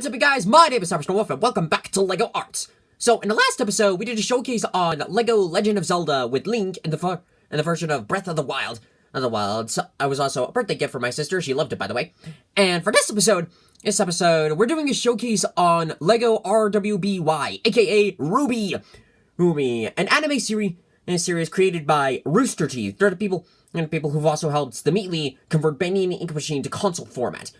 What's up, you guys? My name is Wolf, and welcome back to LEGO Arts. So, in the last episode, we did a showcase on LEGO Legend of Zelda with Link in the version of Breath of the Wild. So, I was also a birthday gift for my sister. She loved it, by the way. And for this episode, we're doing a showcase on LEGO RWBY, aka RWBY, an anime series created by Rooster Teeth. They're the people who've also helped the Meatly convert Bendy and the Ink Machine to console format.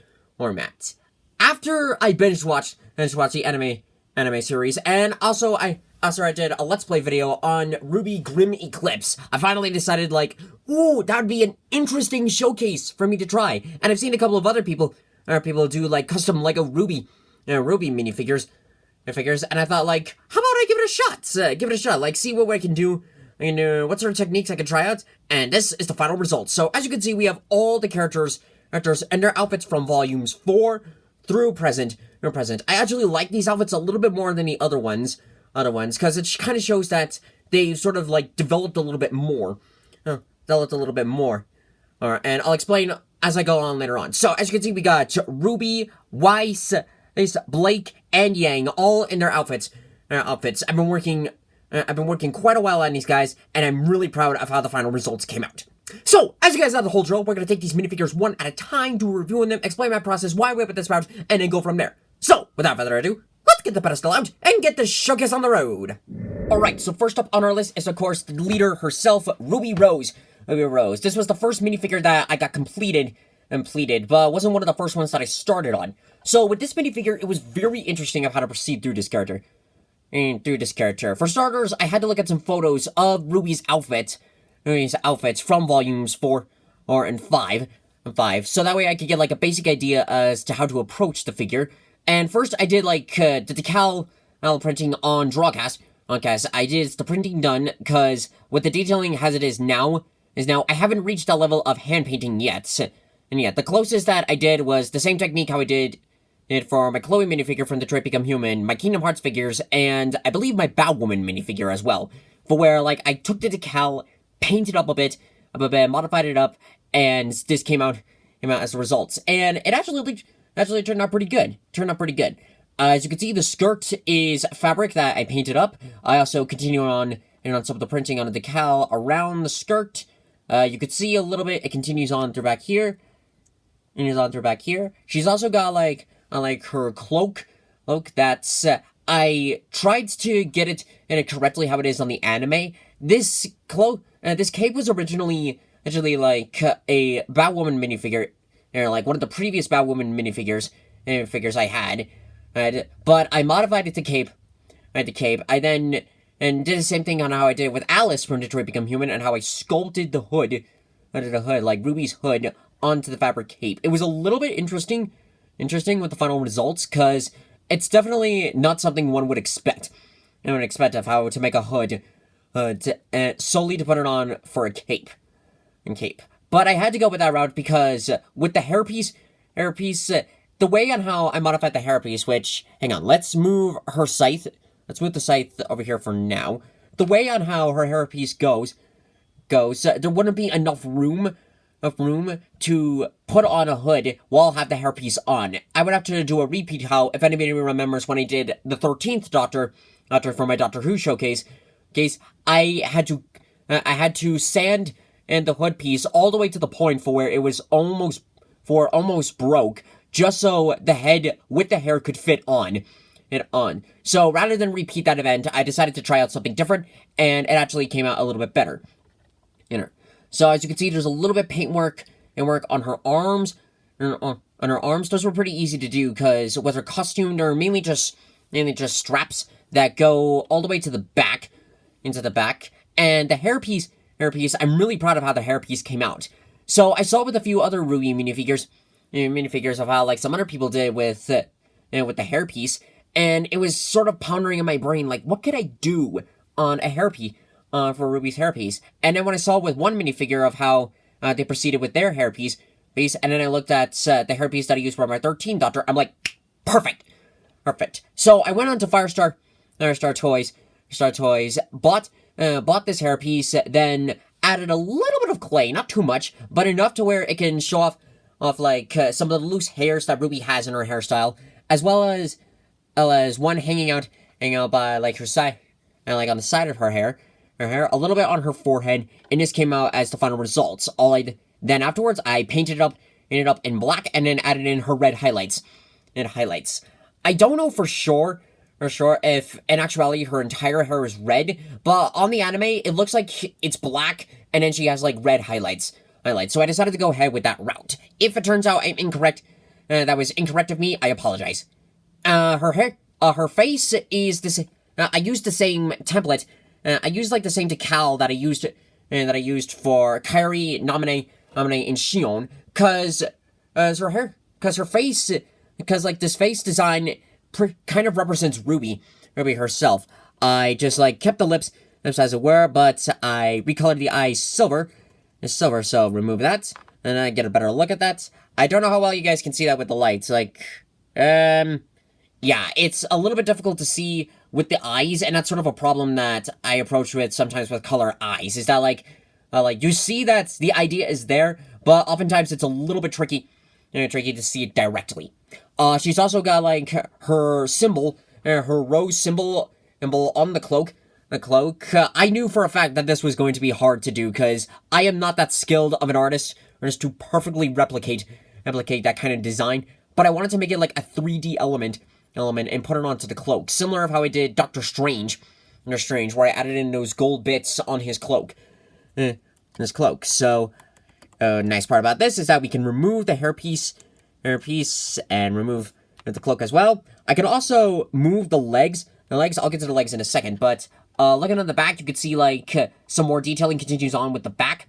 After I binge watched the anime series, and also I did a Let's Play video on RWBY Grimm Eclipse, I finally decided, ooh, that would be an interesting showcase for me to try. And I've seen a couple of other people do, custom LEGO RWBY minifigures, and I thought, how about I give it a shot? See what I can do, what sort of techniques I can try out, and this is the final result. So, as you can see, we have all the characters and their outfits from volumes 4 through present. I actually like these outfits a little bit more than the other ones, because it kind of shows that they've sort of, developed a little bit more. And I'll explain as I go on later on. So, as you can see, we got Ruby, Weiss, Blake, and Yang, all in their outfits. I've been working quite a while on these guys, and I'm really proud of how the final results came out. So, as you guys know the whole drill, we're going to take these minifigures one at a time, do a review on them, explain my process, why I whip at this route, and then go from there. So, without further ado, let's get the pedestal out and get the showcase on the road. Alright, so first up on our list is, of course, the leader herself, Ruby Rose. This was the first minifigure that I got completed, but wasn't one of the first ones that I started on. So, with this minifigure, it was very interesting of how to proceed through this character. For starters, I had to look at some photos of Ruby's outfits from volumes 4 and 5, so that way I could get a basic idea as to how to approach the figure. And first I did the decal printing on Drawcast. I did the printing done because with the detailing as it is now I haven't reached that level of hand painting yet. And yeah, the closest that I did was the same technique how I did it for my Chloe minifigure from Detroit Become Human, my Kingdom Hearts figures, and I believe my Batwoman minifigure as well. For where I took the decal, painted up a bit, modified it up, and this came out as a result. And it actually turned out pretty good. As you can see, the skirt is fabric that I painted up. I also continue on some of the printing on the decal around the skirt. You could see a little bit. It continues on through back here. She's also got her cloak that's I tried to get it correctly how it is on the anime. This cape was originally a Batwoman minifigure, one of the previous Batwoman minifigures I had, but I modified it to cape. I then did the same thing on how I did with Alice from Detroit Become Human, and how I sculpted the hood, Ruby's hood, onto the fabric cape. It was a little bit interesting with the final results, because it's definitely not something one would expect. Of how to make a hood, solely to put it on for a cape. But I had to go with that route because with the hairpiece, the way on how I modified the hairpiece, which, hang on, let's move her scythe. Let's move the scythe over here for now. The way on how her hairpiece goes, there wouldn't be enough room to put on a hood while I have the hairpiece on. I would have to do a repeat how, if anybody remembers when I did the 13th Doctor for my Doctor Who showcase, I had to sand and the hood piece all the way to the point for where it was almost broke, just so the head with the hair could fit on. So rather than repeat that event, I decided to try out something different, and it actually came out a little bit better. So as you can see, there's a little bit paintwork and work on her arms. On her arms, those were pretty easy to do because with her costume, they're mainly just straps that go all the way to the back, and the hairpiece, I'm really proud of how the hairpiece came out. So I saw with a few other RWBY minifigures of how some other people did with the hairpiece, and it was sort of pondering in my brain, what could I do on a hairpiece, for Ruby's hairpiece? And then when I saw with one minifigure of how they proceeded with their hairpiece, and then I looked at the hairpiece that I used for my 13th Doctor, I'm like, perfect. So I went on to Firestar Toys, bought this hairpiece, then added a little bit of clay, not too much, but enough to where it can show off some of the loose hairs that RWBY has in her hairstyle, as one hanging out by like her side, and like on the side of her hair, a little bit on her forehead, and this came out as the final results. Then afterwards, I painted it up in black, and then added in her red highlights. I don't know for sure if in actuality her entire hair is red, but on the anime it looks like it's black, and then she has like red highlights. So I decided to go ahead with that route. If it turns out I'm incorrect, that was incorrect of me, I apologize. Her face is this. I used the same template. I used like the same decal that I used for Kairi, Namine, and Shion, cause her face, like this face design kind of represents Ruby herself. I just like kept the lips as it were, but I recolored the eyes silver, so remove that, and I get a better look at that. I don't know how well you guys can see that with the lights, yeah, it's a little bit difficult to see with the eyes, and that's sort of a problem that I approach with sometimes with color eyes, is that like you see that the idea is there, but oftentimes it's a little bit tricky to see it directly. She's also got like her symbol, her rose symbol on the cloak. I knew for a fact that this was going to be hard to do, because I am not that skilled of an artist to perfectly replicate that kind of design, but I wanted to make it like a 3D element and put it onto the cloak, similar of how I did Doctor Strange, where I added in those gold bits on his cloak. So, nice part about this is that we can remove the hairpiece, and remove the cloak as well. I can also move the legs. I'll get to the legs in a second, but looking on the back, you can see like some more detailing continues on with the back.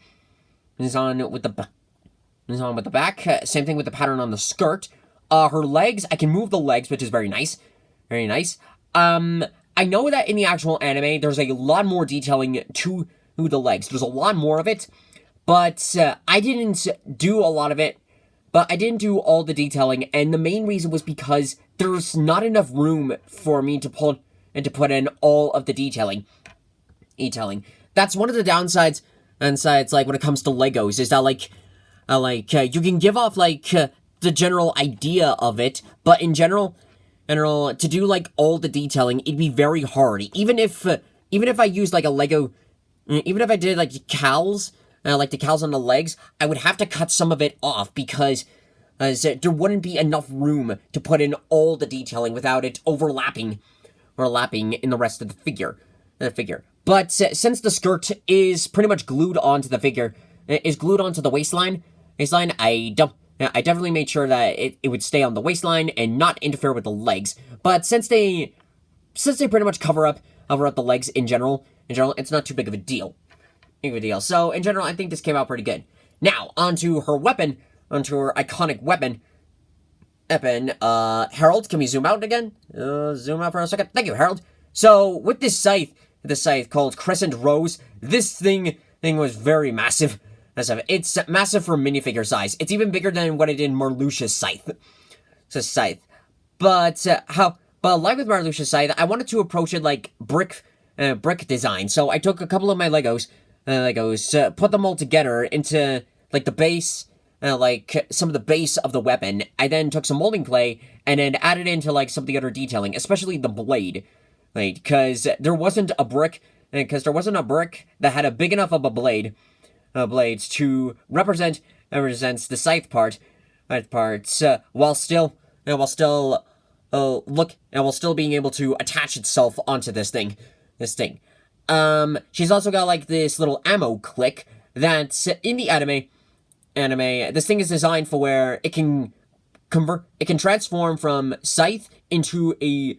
Same thing with the pattern on the skirt. Her legs, I can move the legs, which is very nice. I know that in the actual anime, there's a lot more detailing to the legs. There's a lot more of it, but I didn't do a lot of it. But I didn't do all the detailing, and the main reason was because there's not enough room for me to put in all of the detailing. That's one of the downsides. Like when it comes to Legos, is that you can give off the general idea of it, but in general, to do like all the detailing, it'd be very hard. Even if I used like a Lego, even if I did like decals, like decals on the legs, I would have to cut some of it off, because there wouldn't be enough room to put in all the detailing without it overlapping in the rest of the figure. But since the skirt is pretty much glued onto the figure, onto the waistline, I definitely made sure that it would stay on the waistline and not interfere with the legs. But since they pretty much cover up the legs in general, it's not too big of a deal. So in general, I think this came out pretty good. Now onto her weapon, onto her iconic weapon. Harold, can we zoom out again? Zoom out for a second. Thank you, Harold. So with this scythe called Crescent Rose, this thing was very massive. It's massive for minifigure size. It's even bigger than what I did in Marluxia's scythe. It's a scythe. But like with Marluxia's scythe, I wanted to approach it like brick design. So I took a couple of my Legos, put them all together into like the base, like some of the base of the weapon. I then took some molding clay and then added into like some of the other detailing, especially the blade, right? Because there wasn't a brick that had a big enough of a blades to represents the scythe part, while still being able to attach itself onto this thing. She's also got like this little ammo click that's in the anime. This thing is designed for where it can transform from scythe into a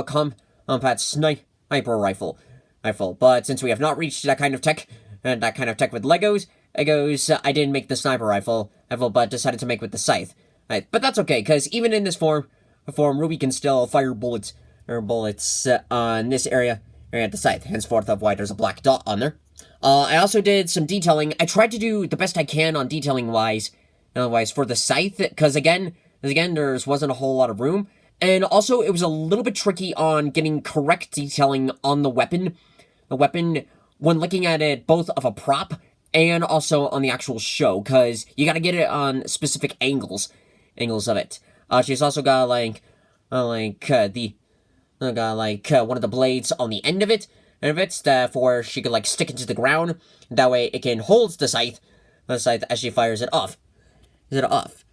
compact sniper rifle. But since we have not reached that kind of tech with Legos, I didn't make the sniper rifle, but decided to make with the scythe. Right, but that's okay, because even in this form, Ruby can still fire bullets on this area at the scythe. Henceforth, of why there's a black dot on there. I also did some detailing. I tried to do the best I can on detailing wise for the scythe, because again, there wasn't a whole lot of room, and also it was a little bit tricky on getting correct detailing on the weapon. When looking at it both of a prop and also on the actual show, because you gotta get it on specific angles of it. She's also got like the one of the blades on the end of it, for she could like stick it to the ground. That way, it can hold the scythe as she fires it off.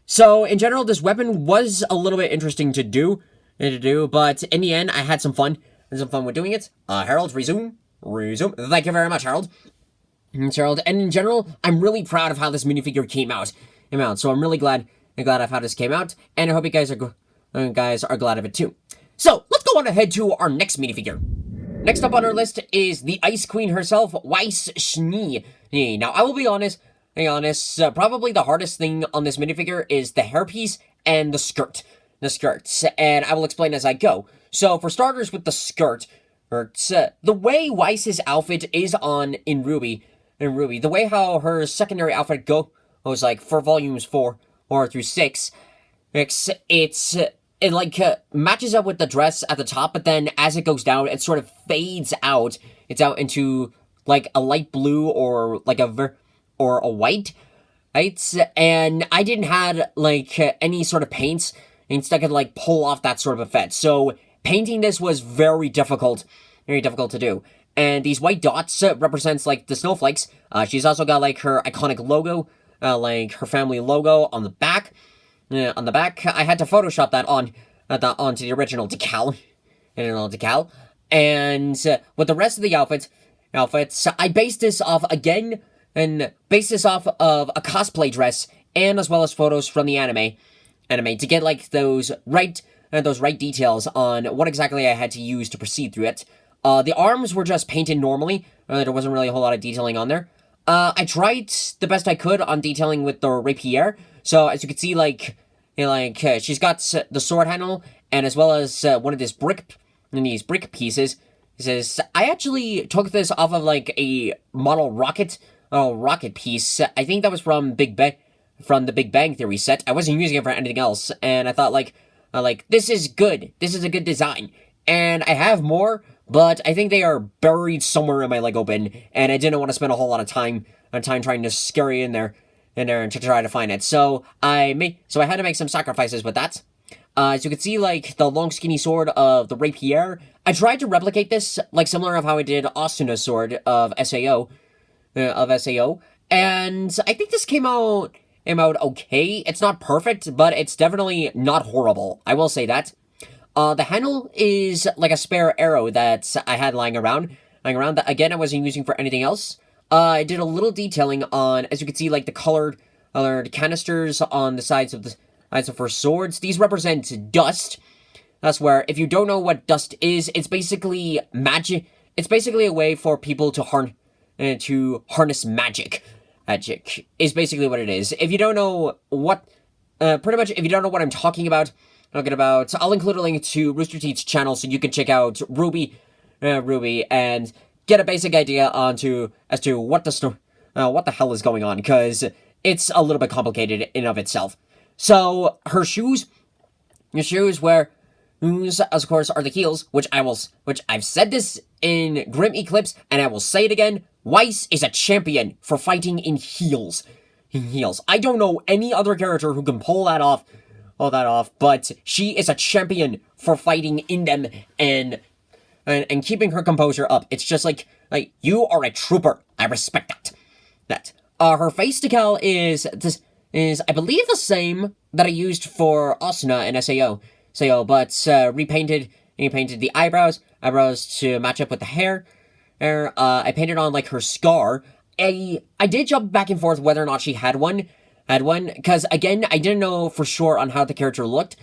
So in general, this weapon was a little bit interesting to do, but in the end, I had some fun. With doing it. Harold, resume. Thank you very much, Harold. And in general, I'm really proud of how this minifigure came out. So I'm really glad of how this came out, and I hope you guys are glad of it too. So let's go on ahead to our next minifigure. Next up on our list is the Ice Queen herself, Weiss Schnee. Now I will be honest. Probably the hardest thing on this minifigure is the hairpiece and the skirt. And I will explain as I go. So for starters, with the skirt, the way Weiss's outfit is on in RWBY, the way how her secondary outfit goes like for volumes 4 through 6, it matches up with the dress at the top, but then as it goes down, it sort of fades out. It's out into like a light blue or like a white, right? And I didn't have like any sort of paints that could like pull off that sort of effect. So painting this was very difficult to do. And these white dots represents like the snowflakes. She's also got like her iconic logo, like her family logo on the back. I had to Photoshop that onto the original decal. And with the rest of the outfits, I based this off of a cosplay dress, and as well as photos from the anime to get like those right details on what exactly I had to use to proceed through it. The arms were just painted normally. There wasn't really a whole lot of detailing on there. I tried the best I could on detailing with the rapier. So as you can see, she's got the sword handle, and as well as one of these brick pieces. I actually took this off of like a model rocket piece. I think that was from the Big Bang Theory set. I wasn't using it for anything else, and I thought this is good. This is a good design, and I have more, but I think they are buried somewhere in my Lego bin, and I didn't want to spend a whole lot of time trying to scurry in there and to try to find it. So I had to make some sacrifices with that. As you can see, like the long skinny sword of the rapier, I tried to replicate this like similar of how I did Asuna's sword of SAO. And I think this came out okay. It's not perfect, but it's definitely not horrible. I will say that. The handle is like a spare arrow that I had lying around that again I wasn't using for anything else. I did a little detailing on, as you can see, like the colored canisters on the sides of her swords. These represent dust. That's where, if you don't know what dust is, it's basically magic. It's basically a way for people to harness magic. Magic is basically what it is. If you don't know what, pretty much, if you don't know what I'm talking about, I'll include a link to Rooster Teeth's channel so you can check out RWBY, and get a basic idea as to what the hell is going on, because it's a little bit complicated in of itself. So her shoes, of course, are the heels, which I've said this in Grimm Eclipse, and I will say it again. Weiss is a champion for fighting in heels. I don't know any other character who can pull that off, but she is a champion for fighting in them and keeping her composure up. It's just like you are a trooper. I respect that. Her face decal is I believe the same that I used for Asuna and SAO, but repainted the eyebrows to match up with the hair. I painted on like her scar. I did jump back and forth whether or not she had one, because again I didn't know for sure on how the character looked.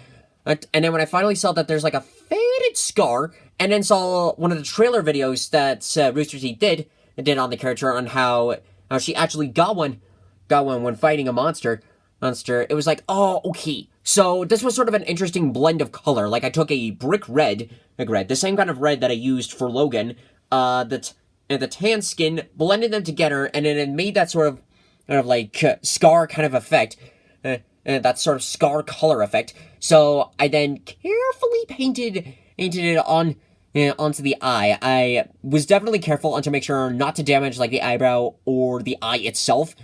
And then when I finally saw that there's like a faded scar, and then saw one of the trailer videos that Rooster Teeth did on the character on how she actually got one when fighting a monster, it was like, oh, okay. So this was sort of an interesting blend of color. Like I took a brick red, the same kind of red that I used for Logan, the tan skin, blended them together, and then it made that sort of like scar kind of effect, that sort of scar color effect. So I then carefully painted it onto the eye. I was definitely careful to make sure not to damage like the eyebrow or the eye itself,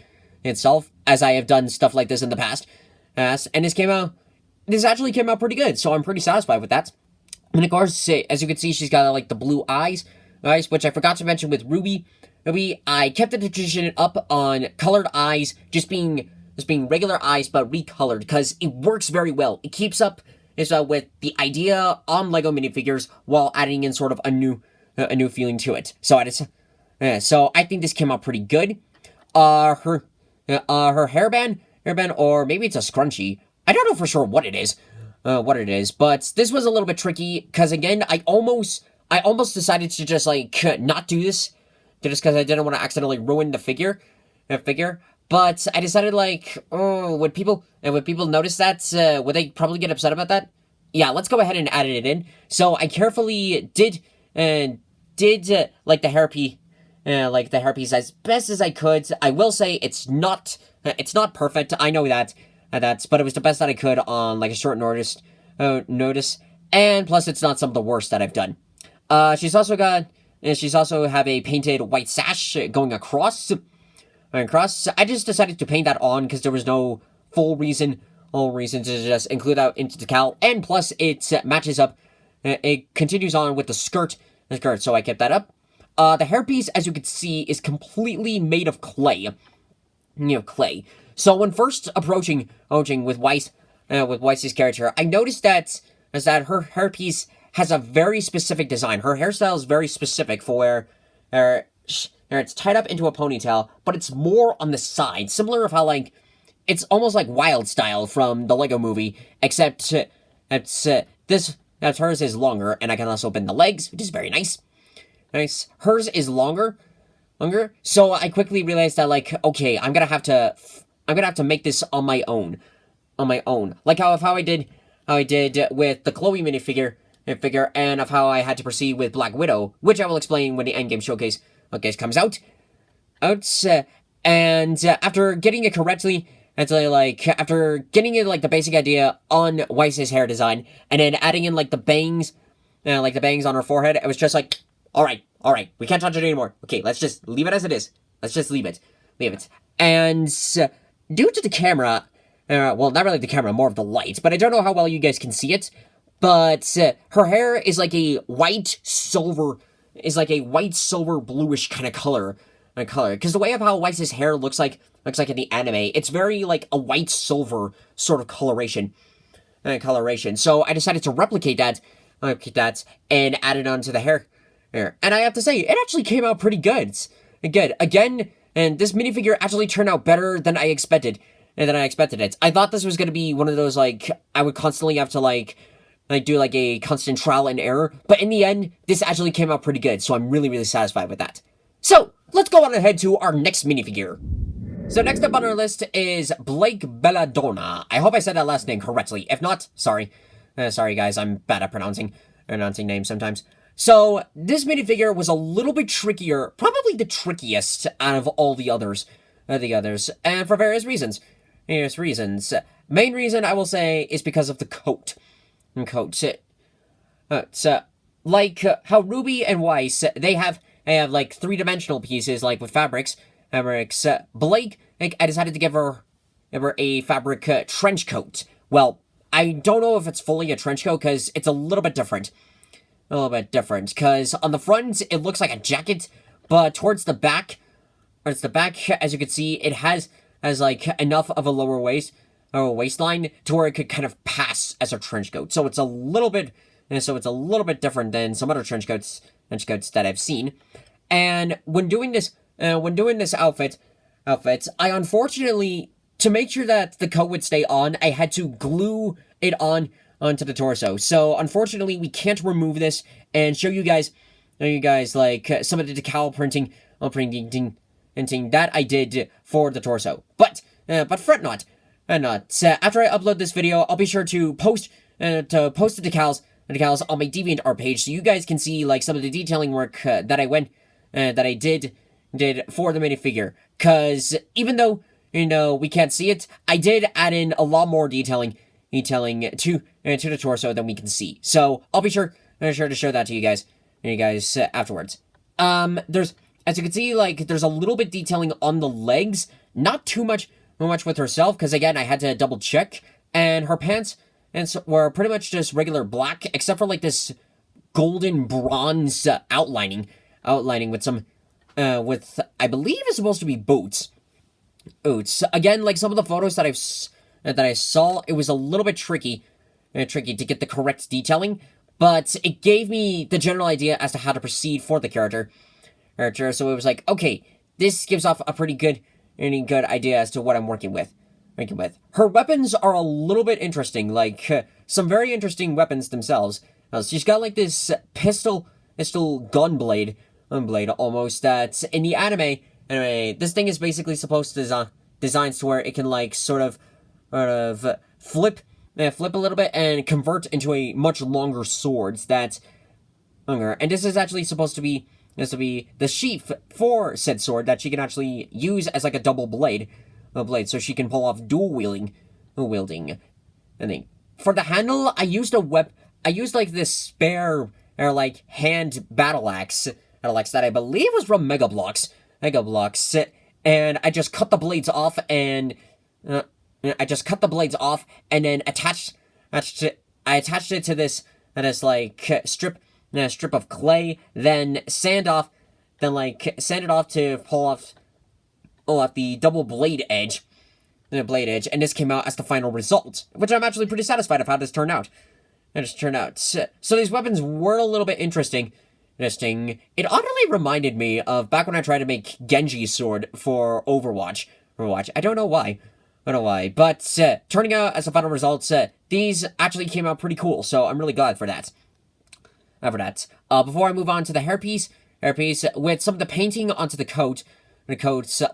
as I have done stuff like this in the past. And this came out this actually came out pretty good, so I'm pretty satisfied with that. And of course, as you can see, she's got like the blue eyes, which I forgot to mention with Ruby. I kept the tradition up on colored eyes, just being regular eyes, but recolored, because it works very well. It keeps up with the idea on Lego minifigures while adding in sort of a new feeling to it. So I think this came out pretty good. Her hairband, or maybe it's a scrunchie. I don't know for sure what it is, but this was a little bit tricky, because again, I almost decided to just like not do this, just because I didn't want to accidentally ruin the figure. But I decided like, would people notice that? Would they probably get upset about that? Yeah, let's go ahead and add it in. So I carefully did like the hairpiece as best as I could. I will say it's not perfect. I know that. But it was the best that I could on like a short notice, and plus it's not some of the worst that I've done. She's also have a painted white sash going across. I just decided to paint that on because there was no full reason to just include that into the decal, and plus it matches up. It continues on with the skirt, so I kept that up. The hairpiece, as you can see, is completely made of clay. Clay. So when first approaching with Weiss's character, I noticed that her hairpiece has a very specific design. Her hairstyle is very specific for where it's tied up into a ponytail, but it's more on the side, similar of how like it's almost like Wild Style from the Lego Movie, except hers is longer, and I can also bend the legs, which is very nice. Hers is longer. So I quickly realized that like, okay, I'm gonna have to make this on my own. Like how I did with the Chloe minifigure, and of how I had to proceed with Black Widow, which I will explain when the Endgame showcase comes out. And after getting it correctly, after getting it like the basic idea on Weiss's hair design, and then adding in like the bangs on her forehead, it was just like, all right, we can't touch it anymore. Okay, let's just leave it as it is. Let's just leave it. And due to the camera, well, not really the camera, more of the light, but I don't know how well you guys can see it, but her hair is like a white silver bluish kind of color, because the way of how Weiss's hair looks like in the anime, it's very like a white silver sort of coloration. So I decided to replicate that, and add it onto the hair. And I have to say, it actually came out pretty good. Again, and this minifigure actually turned out better than I expected. it. I thought this was gonna be one of those like I would constantly have to like do like a constant trial and error, but in the end, this actually came out pretty good. So I'm really, really satisfied with that. So let's go on ahead to our next minifigure. So next up on our list is Blake Belladonna. I hope I said that last name correctly. If not, sorry. Sorry guys, I'm bad at pronouncing names sometimes. So this minifigure was a little bit trickier, probably the trickiest out of all the others, and for various reasons. Main reason I will say is because of the coat. So like how Ruby and Weiss, they have like three-dimensional pieces like with fabrics. Blake, I decided to give her a fabric trench coat. Well, I don't know if it's fully a trench coat because it's a little bit different. Because on the front, it looks like a jacket, but towards the back, as you can see, it has like enough of a lower waistline to where it could kind of pass as a trench coat. So it's a little bit different than some other trench coats that I've seen. And when doing this outfit, I unfortunately, to make sure that the coat would stay on, I had to glue it onto the torso. So unfortunately, we can't remove this and show you guys like some of the decal printing that I did for the torso. But fret not. After I upload this video, I'll be sure to post the decals on my DeviantArt page, so you guys can see like some of the detailing work that I did for the minifigure. Cause even though we can't see it, I did add in a lot more detailing to the torso than we can see. So I'll be sure to show that to you guys afterwards. There's, as you can see, like there's a little bit detailing on the legs, not too much with herself, because again I had to double check, and her pants were pretty much just regular black, except for like this golden bronze outlining with some with I believe it's supposed to be boots. Again, like some of the photos that I saw, it was a little bit tricky to get the correct detailing, but it gave me the general idea as to how to proceed for the character. So it was like, okay, this gives off a pretty good idea as to what I'm working with. Her weapons are a little bit interesting, like some very interesting weapons themselves. She's got like this pistol gun blade almost. That's in the anime. Anyway, this thing is basically supposed to design to where it can like sort of flip a little bit and convert into a much longer sword. That's longer, and this is actually supposed to be the sheath for said sword that she can actually use as like a double blade, so she can pull off dual wielding. And then for the handle, I used like this spare or like hand battle axe that I believe was from Mega Bloks, and I just cut the blades off and then attached it to this like strip of clay, then sand it off to pull off the double blade edge, and this came out as the final result, which I'm actually pretty satisfied of how this turned out. So these weapons were a little bit interesting. It oddly reminded me of back when I tried to make Genji's sword for Overwatch. I don't know why, but turning out as the final results, these actually came out pretty cool, so I'm really glad for that. Before I move on to the hairpiece, with some of the painting onto the coats,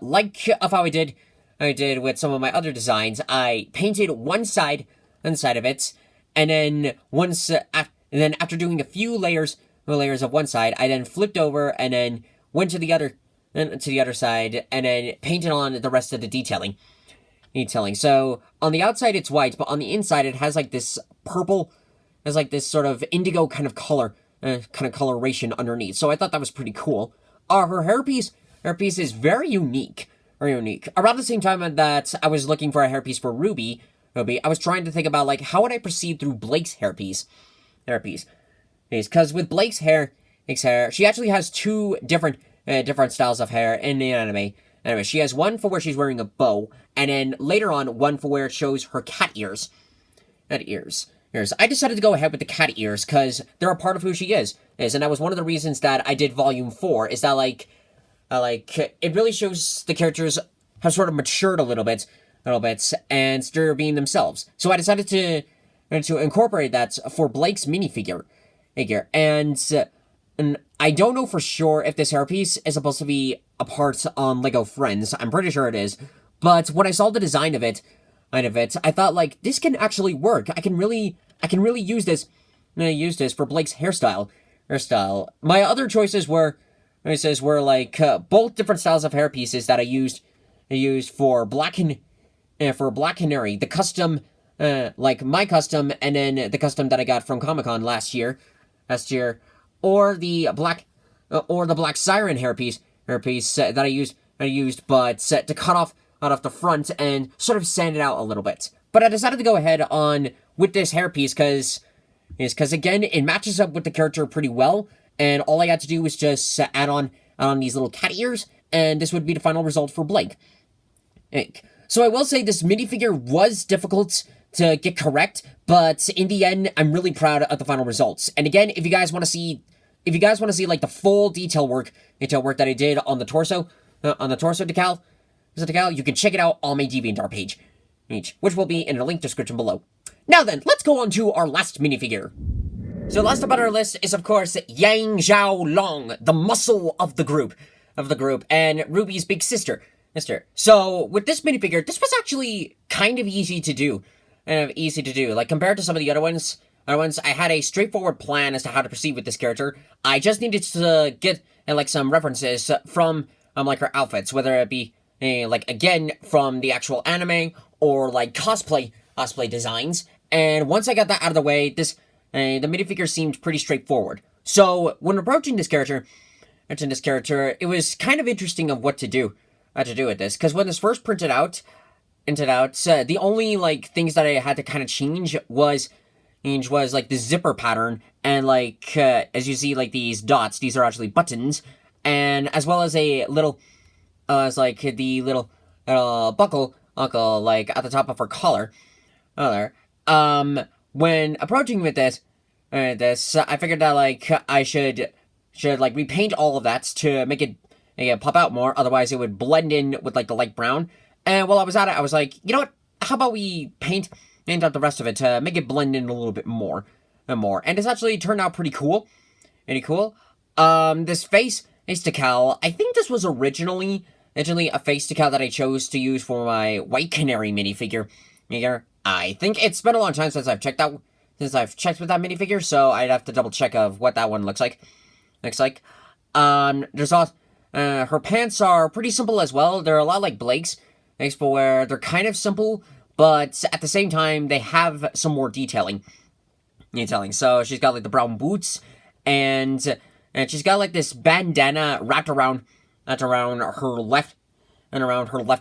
like of how I did with some of my other designs, I painted one side of it, and then after doing a few layers of one side, I then flipped over and then went to the other side and then painted on the rest of the detailing. So on the outside it's white, but on the inside it has like this purple, has like this sort of indigo kind of coloration underneath. So I thought that was pretty cool. Her hairpiece is very unique. Around the same time that I was looking for a hairpiece for RWBY, I was trying to think about like how would I proceed through Blake's hairpiece. Because with Blake's hair, she actually has two different styles of hair in the anime. Anyway, she has one for where she's wearing a bow, and then later on, one for where it shows her cat ears. I decided to go ahead with the cat ears, because they're a part of who she is. And that was one of the reasons that I did Volume 4, is that, it really shows the characters have sort of matured a little bit, and they're being themselves. So I decided to incorporate that for Blake's minifigure. And I don't know for sure if this hairpiece is supposed to be a part on Lego Friends. I'm pretty sure it is. But when I saw the design of it, I thought like this can actually work. I can really use this for Blake's hairstyle. My other choices were both different styles of hairpieces that I used for Black Canary, the custom, like my custom, and then the custom that I got from Comic-Con last year, or the Black Siren hairpiece that I used, but to cut off the front and sort of sand it out a little bit. But I decided to go ahead on with this hairpiece because again, it matches up with the character pretty well, and all I had to do was just add on these little cat ears, and this would be the final result for Blake. So I will say this minifigure was difficult to get correct, but in the end, I'm really proud of the final results. And again, if you guys want to see like the full detail work that I did on the torso decal, you can check it out on my DeviantArt page, which will be in the link description below. Now then, let's go on to our last minifigure. So last up on our list is of course Yang Zhao Long, the muscle of the group, and RWBY's big sister. So with this minifigure, this was actually kind of easy to do. Like compared to some of the other ones, I had a straightforward plan as to how to proceed with this character. I just needed to get like some references from like her outfits, whether it be like again from the actual anime or like cosplay designs. And once I got that out of the way, the minifigure seemed pretty straightforward. So when approaching this character, it was kind of interesting of what to do with this, because when this first printed out, The only like things that I had to kind of change was like the zipper pattern, and like as you see, like these dots, these are actually buttons, and as well as a little as like the little buckle like at the top of her collar. When approaching with this, I figured that like I should like repaint all of that to make it pop out more. Otherwise, it would blend in with like the light brown. And while I was at it, I was like, you know what? How about we paint out the rest of it to make it blend in a little bit more and more. And it's actually turned out pretty cool. This face decal, I think this was originally a face decal that I chose to use for my White Canary minifigure. I think it's been a long time since I've checked with that minifigure, so I'd have to double check of what that one looks like. There's also her pants are pretty simple as well. They're a lot like Blake's, except where they're kind of simple, but at the same time they have some more detailing. So she's got like the brown boots, and she's got like this bandana wrapped around her left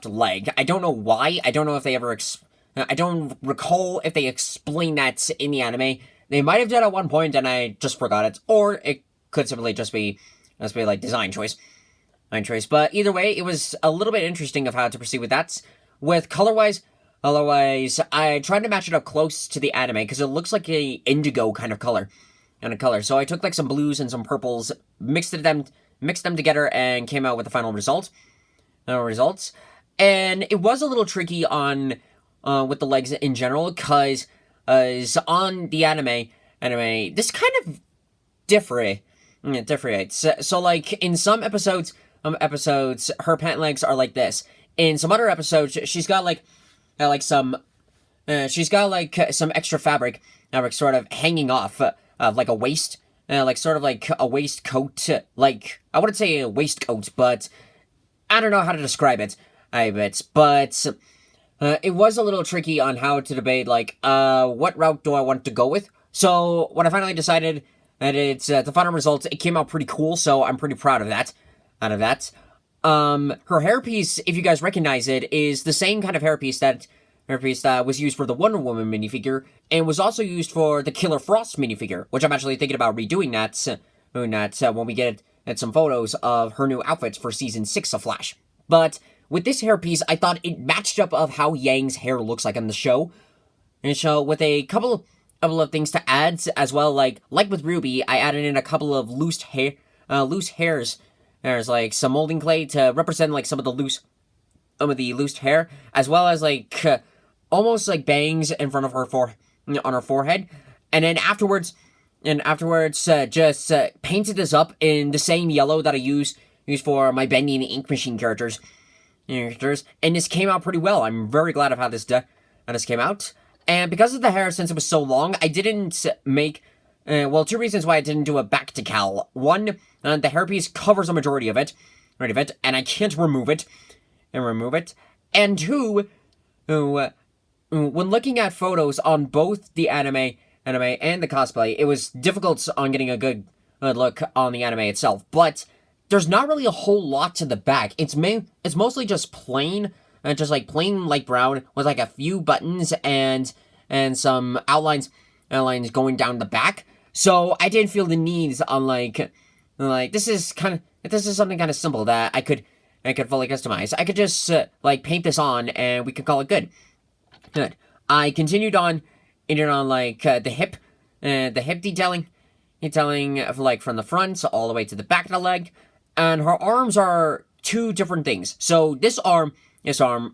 leg. I don't know why. I don't know if they ever. I don't recall if they explain that in the anime. They might have done at one point, and I just forgot it, or it could simply just be like design choice. But either way, it was a little bit interesting of how to proceed with that. With color-wise, I tried to match it up close to the anime because it looks like a indigo kind of color. So I took like some blues and some purples, mixed them together, and came out with the final results. And it was a little tricky on with the legs in general, because on the anime, this kind of differentiates. So like in some episodes, her pant legs are like this. In some other episodes, she's got some extra fabric sort of hanging off like a waist, like sort of like a waistcoat. Like, I wouldn't say a waistcoat, but I don't know how to describe it. But it was a little tricky on how to debate like what route do I want to go with. So when I finally decided that it's the final result, it came out pretty cool. So I'm pretty proud of that. Her hairpiece, if you guys recognize it, is the same kind of hairpiece that was used for the Wonder Woman minifigure, and was also used for the Killer Frost minifigure, which I'm actually thinking about redoing that when we get some photos of her new outfits for Season 6 of Flash. But with this hairpiece, I thought it matched up of how Yang's hair looks like on the show. And so with a couple of things to add as well, like with RWBY, I added in a couple of loose hairs. There's like some molding clay to represent like some of the loose hair, as well as like almost like bangs in front of her on her forehead. And then afterwards, just painted this up in the same yellow that I use for my Bendy and the Ink Machine characters. And this came out pretty well. I'm very glad of how this came out. And because of the hair, since it was so long, I didn't make two reasons why I didn't do a back decal. One, the hairpiece covers a majority of it, and I can't remove it. And two, when looking at photos on both the anime and the cosplay, it was difficult on getting a good look on the anime itself. But there's not really a whole lot to the back. It's mostly just plain, plain light brown with like a few buttons and some outlines going down the back. So I didn't feel the needs on like this is something kind of simple that I could fully customize. I could just paint this on and we could call it good. I continued on like the hip detailing like from the front all the way to the back of the leg, and her arms are two different things. So this arm,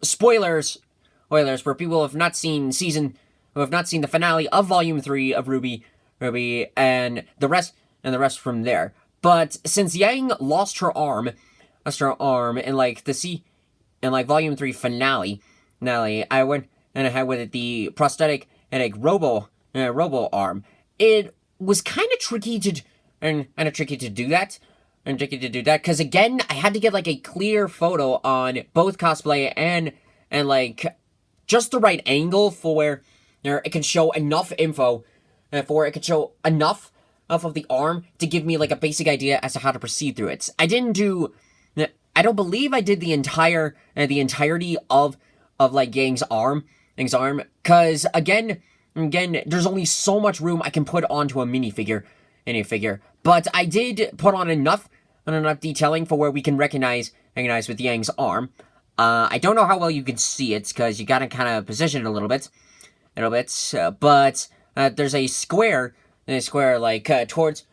spoilers for people who have not seen the finale of Volume 3 of RWBY, and the rest from there. But since Yang lost her arm in like Volume 3 finale, I went and I had with it the prosthetic and like robo arm. It was kind of tricky to do that. Because again, I had to get like a clear photo on both cosplay and like just the right angle for where it can show enough info, for it could show enough of the arm to give me like a basic idea as to how to proceed through it. I don't believe I did the entirety of like Yang's arm, because again, there's only so much room I can put onto a minifigure, but I did put on enough detailing for where we can recognize with Yang's arm. I don't know how well you can see it, because you gotta kind of position it a little bit, but there's a square, like towards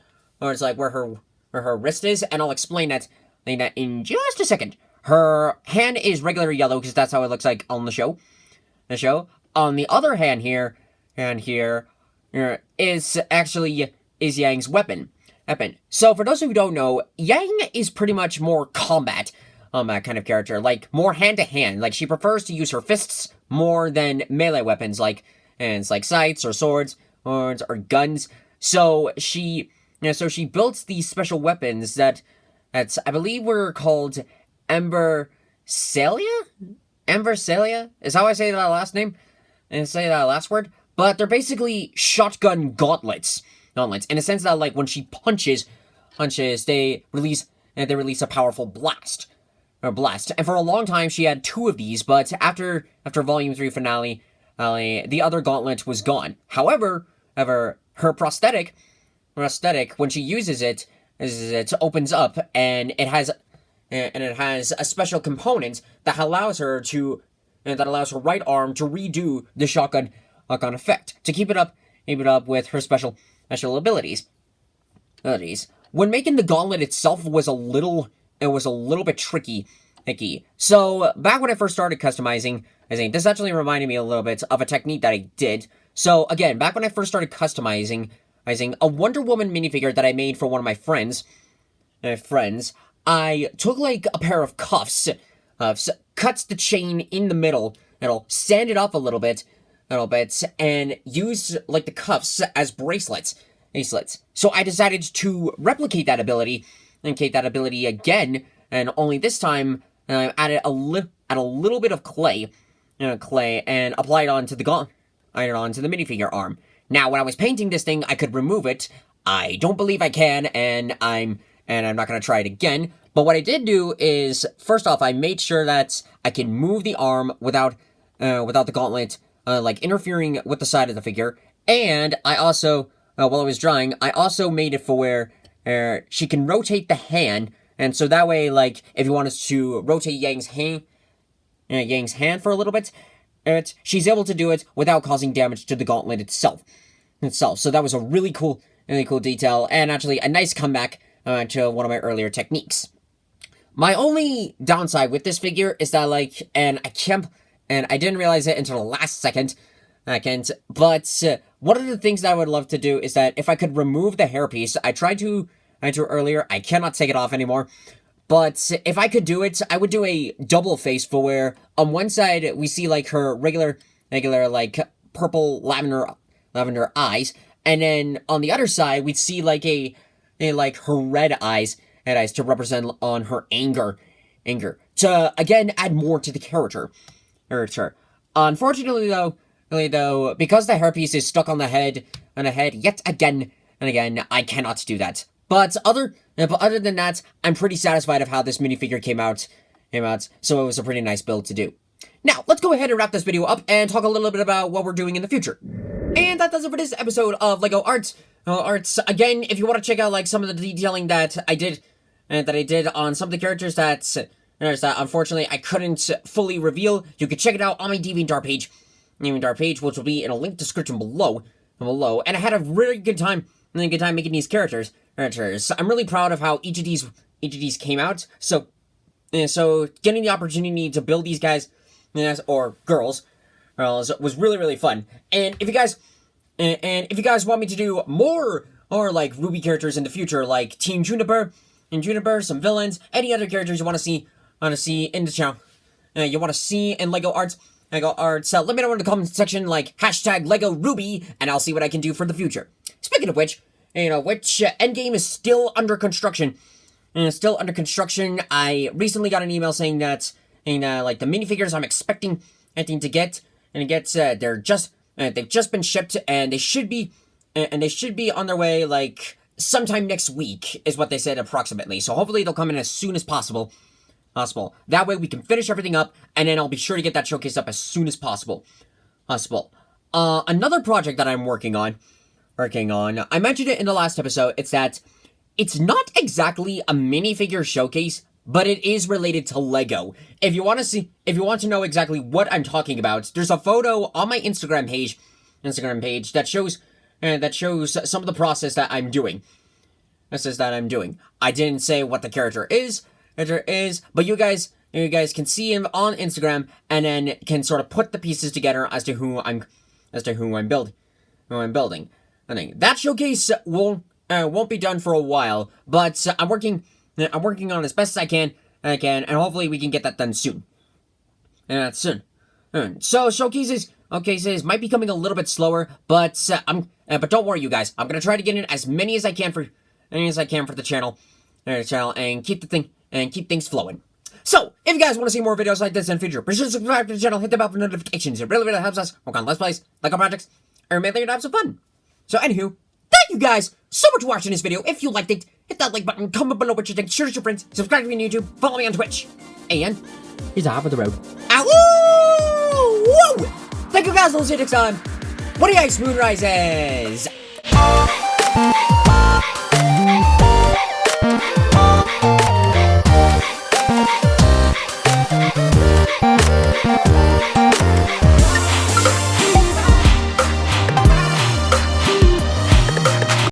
like where her wrist is, and I'll explain that in just a second. Her hand is regular yellow because that's how it looks like on the show. On the other hand, here is actually Yang's weapon. So for those of you who don't know, Yang is pretty much more combat kind of character, like more hand to hand. Like she prefers to use her fists more than melee weapons, like scythes or swords or guns. So she built these special weapons that I believe were called Ember Celia is how I say that last name and say that last word. But they're basically shotgun gauntlets in a sense that like when she punches, they release a powerful blast. And for a long time she had 2 of these, but after Volume 3 finale, the other gauntlet was gone. However, her prosthetic, when she uses it, it opens up, and it has a special component that allows her right arm to redo the shotgun effect to keep it up with her special abilities. When making the gauntlet itself was a little bit tricky. So back when I first started customizing, I think this actually reminded me a little bit of a technique that I did. So again, back when I first started customizing, a Wonder Woman minifigure that I made for one of my friends, I took like a pair of cuffs, cuts the chain in the middle, sand it up a little bit, and use like the cuffs as bracelets. So I decided to replicate that ability, again, and only this time added a little bit of clay, and applied onto the minifigure arm. Now, when I was painting this thing, I could remove it. I don't believe I can, and I'm not gonna try it again. But what I did do is, first off, I made sure that I can move the arm without the gauntlet like interfering with the side of the figure. And I also, while I was drawing, I also made it for where she can rotate the hand, and so that way, like if you wanted to rotate Yang's hand for a little bit, she's able to do it without causing damage to the gauntlet itself. So that was a really cool detail, and actually a nice comeback to one of my earlier techniques. My only downside with this figure is that, like, and I didn't realize it until the last second, but one of the things that I would love to do is that if I could remove the hairpiece, I tried to earlier, I cannot take it off anymore. But if I could do it, I would do a double face for where on one side we see like her regular like purple lavender eyes, and then on the other side we'd see like a like her red eyes to represent on her anger to again add more to the character. Unfortunately though, because the hairpiece is stuck on the head yet again and again, I cannot do that. But other than that, I'm pretty satisfied of how this minifigure came out, so it was a pretty nice build to do. Now, let's go ahead and wrap this video up and talk a little bit about what we're doing in the future. And that does it for this episode of LEGO Arts. Again, if you want to check out like some of the detailing that I did on some of the characters that unfortunately I couldn't fully reveal, you can check it out on my DeviantArt page, which will be in a link description below. And I had a really good time making these characters. I'm really proud of how each of these came out. So getting the opportunity to build these guys, or girls, was really fun. And if you guys want me to do more or like RWBY characters in the future, like Team Juniper, some villains, any other characters you want to see in the channel, you want to see in LEGO Arts. Let me know in the comment section, like hashtag LEGO RWBY, and I'll see what I can do for the future. Speaking of which, which endgame is still under construction. I recently got an email saying that, like the minifigures I'm expecting to get, they've just been shipped, and they should be on their way like sometime next week, is what they said approximately. So hopefully they'll come in as soon as possible. Possible. That way we can finish everything up, and then I'll be sure to get that showcase up as soon as possible. Another project that I'm working on, I mentioned it in the last episode, it's that it's not exactly a minifigure showcase, but it is related to Lego. If you want to know exactly what I'm talking about, there's a photo on my Instagram page that shows some of the process that I'm doing. I didn't say what the character is, but you guys can see him on Instagram and then can sort of put the pieces together as to who I'm building. I think that showcase won't be done for a while, but I'm working on as best as I can, and hopefully we can get that done soon. So showcases might be coming a little bit slower, but don't worry, you guys. I'm gonna try to get in as many as I can for the channel, and keep things flowing. So, if you guys want to see more videos like this in the future, be sure to subscribe to the channel, hit the bell for notifications. It really helps us work on Let's Plays, like our projects, and make later have some fun. So, anywho, thank you guys so much for watching this video. If you liked it, hit that like button, comment below what you think, share it with your friends, subscribe to me on YouTube, follow me on Twitch, and here's a half of the road. Ow! Woo! Thank you guys, we'll see you next time. What do you guys, Moonrises?